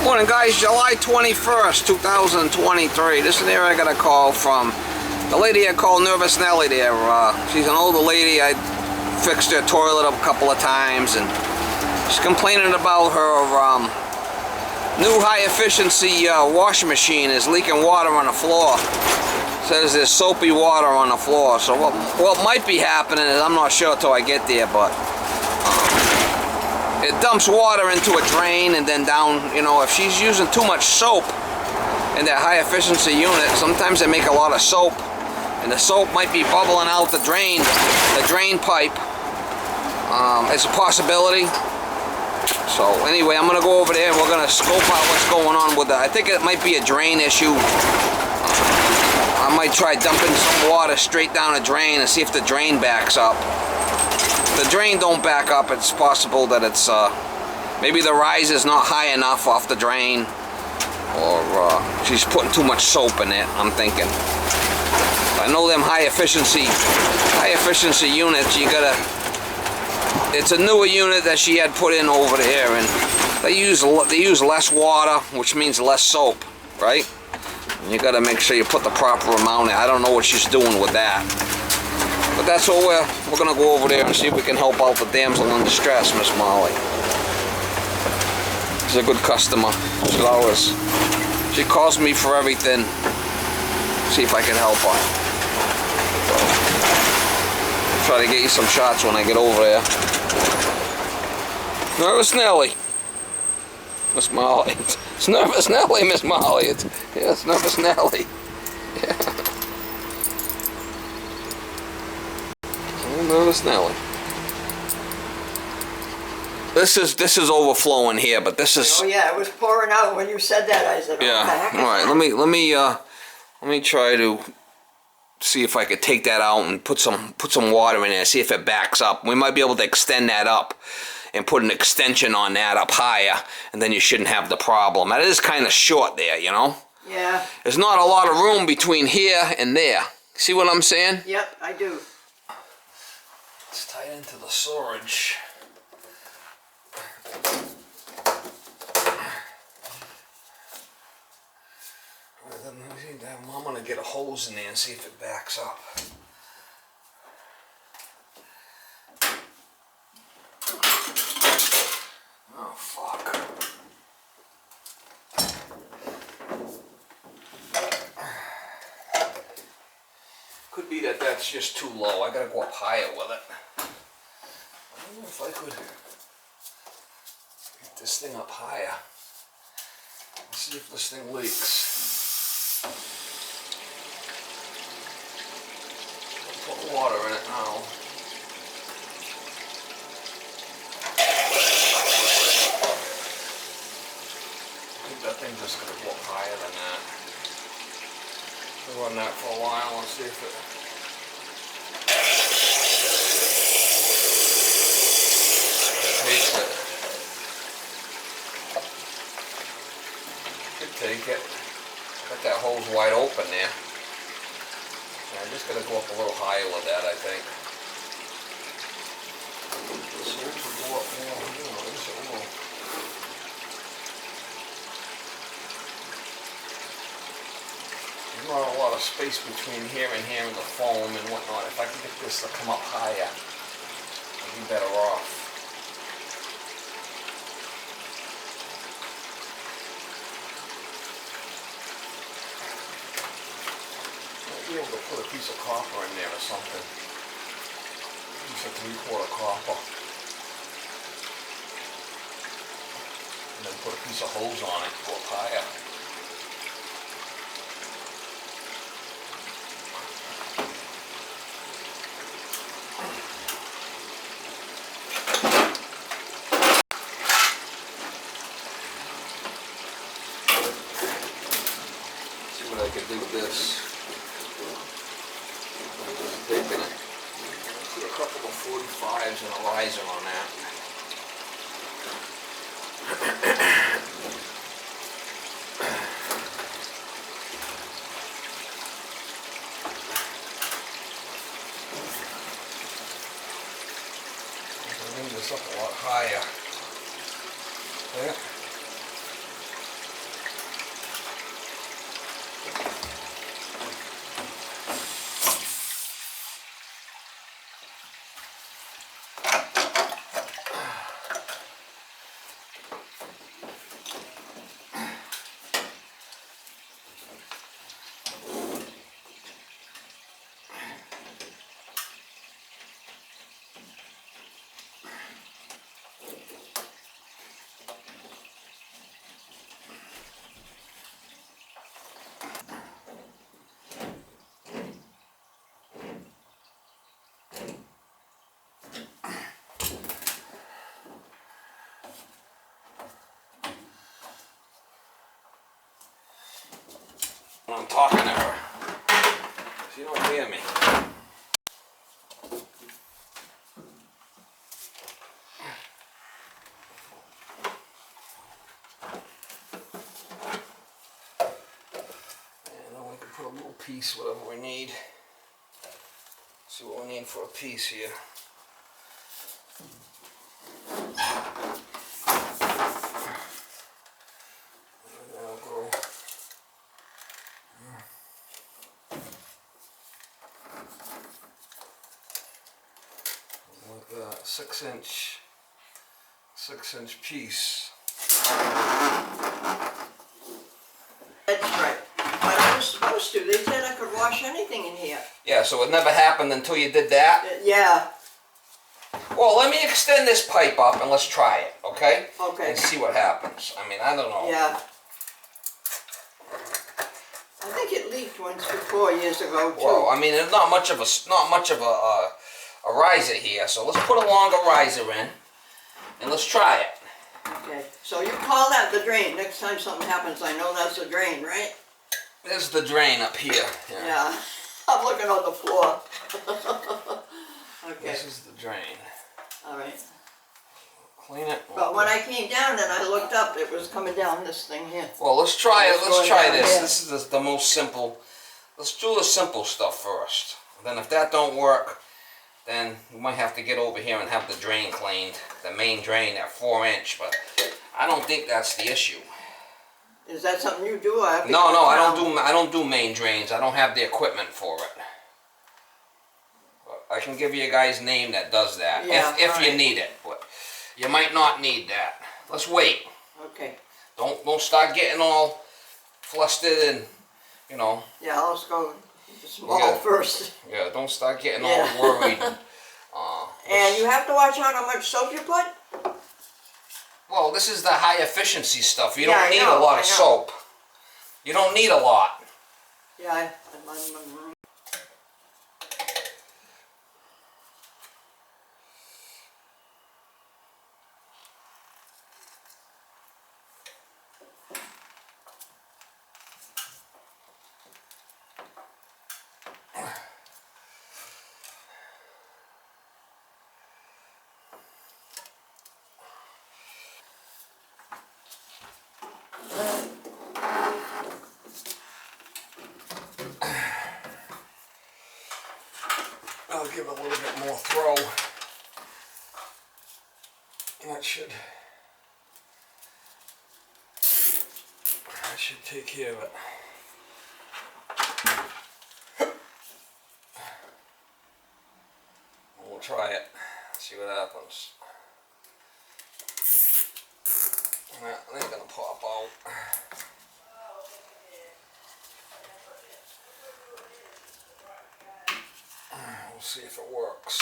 Morning guys, July 21st, 2023. This is there I got a call from the lady I call Nervous Nelly there. She's an older lady. I fixed her toilet up a couple of times and she's complaining about her new high efficiency washing machine is leaking water on the floor. Says there's soapy water on the floor. So what might be happening is, I'm not sure till I get there, but it dumps water into a drain and then down, you know, if she's using too much soap in that high efficiency unit, sometimes they make a lot of soap and the soap might be bubbling out the drain pipe. It's a possibility. So anyway, I'm gonna go over there and we're gonna scope out what's going on with that. I think it might be a drain issue. I might try dumping some water straight down a drain and see if the drain backs up. If the drain don't back up, it's possible that it's maybe the rise is not high enough off the drain, or she's putting too much soap in it, I'm thinking. I know them high efficiency units, it's a newer unit that she had put in over there, and they use less water, which means less soap, right? And you gotta make sure you put the proper amount in. I don't know what she's doing with that. But that's what we're gonna go over there and see if we can help out the damsel in distress, Miss Molly. She's a good customer. She calls me for everything. See if I can help her. Try to get you some shots when I get over there. Nervous Nelly. Miss Molly. It's Nervous Nelly, Miss Molly. It's Nervous Nelly. Yeah. Nervous Nelly. This is overflowing here, but this is. Oh yeah, it was pouring out when you said that. I said, yeah. All right. Let me try to see if I could take that out and put some water in there. See if it backs up. We might be able to extend that up and put an extension on that up higher, and then you shouldn't have the problem. That is kind of short there, you know. Yeah. There's not a lot of room between here and there. See what I'm saying? Yep, I do. It's tied into the storage. I'm gonna get a hose in there and see if it backs up. Oh fuck. Could be that that's just too low. I gotta go up higher with it. I don't know if I could get this thing up higher. Let's see if this thing leaks. I'll put water in it now. I think that thing's just gonna go up higher than that. We'll run that for a while and see if it. Take it. Got that hose wide open there. I'm just gonna go up a little higher with that, I think. This hose will go up more. You know, this will. There's not a lot of space between here and the foam and whatnot. If I could get this to come up higher, I'd be better off. Be able to put a piece of copper in there or something. Piece of 3/4 copper. And then put a piece of hose on it to go up higher. See what I can do with this. Taking it. Put a couple of 45s and a riser on that. Bring this up a lot higher. There. when I'm talking to her. She don't hear me. And then we can put a little piece, whatever we need. See what we need for a piece here. Like that, 6-inch piece. That's right. But I was supposed to. They said I could wash anything in here. Yeah, so it never happened until you did that? Yeah. Well, let me extend this pipe up and let's try it, okay? Okay. And see what happens. I mean, I don't know. Yeah. I think it leaked once before years ago too. Well, I mean, there's not much of a riser here, so let's put a longer riser in and let's try it. Okay. So you call that the drain. Next time something happens, I know that's the drain, right? There's the drain up here. Yeah. I'm looking on the floor. Okay. This is the drain. All right. Clean it. But when I came down and I looked up, it was coming down this thing here. Well, let's try it. Let's try this. Here. This is the most simple. Let's do the simple stuff first. Then if that don't work, then we might have to get over here and have the drain cleaned. The main drain, that 4-inch. But I don't think that's the issue. Is that something you do? I have to No, go I down? don't do main drains. I don't have the equipment for it. But I can give you a guy's name that does that. Yeah, if you right. need it. But you might not need that. Let's wait. Okay. Don't start getting all flustered and, you know. Yeah, let's go small Yeah. first. Yeah, don't start getting Yeah. all worried. And you have to watch out how much soap you put? Well, this is the high efficiency stuff. You Yeah, don't I need know, a lot I of know. soap. You don't need a lot. Yeah, I'll give it a little bit more throw. That should take care of it. We'll try it. See what happens. That ain't gonna pop out. We'll see if it works.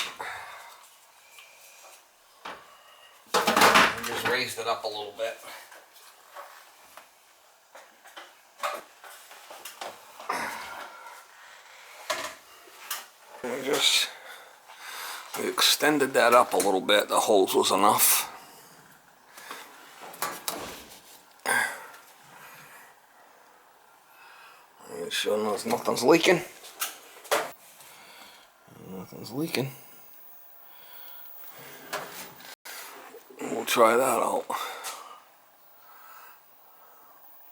I just raised it up a little bit. We extended that up a little bit. The holes was enough. Make sure nothing's leaking. Nothing's leaking. We'll try that out.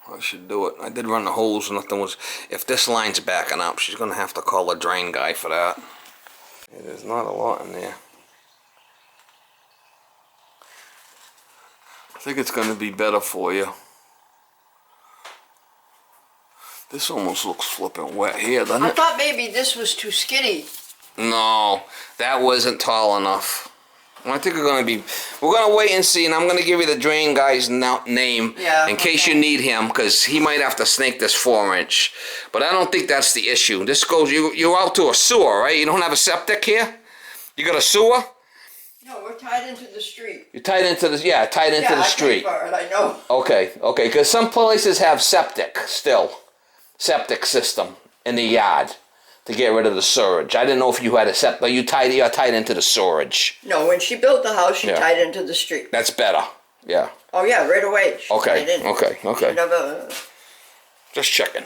I should do it. I did run the hose, nothing was. If this line's backing up, she's gonna have to call a drain guy for that. Yeah, there's not a lot in there. I think it's gonna be better for you. This almost looks flipping wet here, doesn't I it? thought maybe this was too skinny. No, that wasn't tall enough. I think we're gonna wait and see, and I'm gonna give you the drain guy's name in case you need him, because he might have to snake this 4-inch. But I don't think that's the issue. This goes, you're out to a sewer, right? You don't have a septic here? You got a sewer? No, we're tied into the street. You're tied into the, tied into the street. Yeah, I paid for it, I know. Okay, because some places have septic still. Septic system in the yard to get rid of the sewage. I didn't know if you had a septic, but you're tied into the sewage. No, when she built the house, she tied into the street. That's better. Yeah. Oh yeah, right away. She tied in. Okay. She never, Just checking.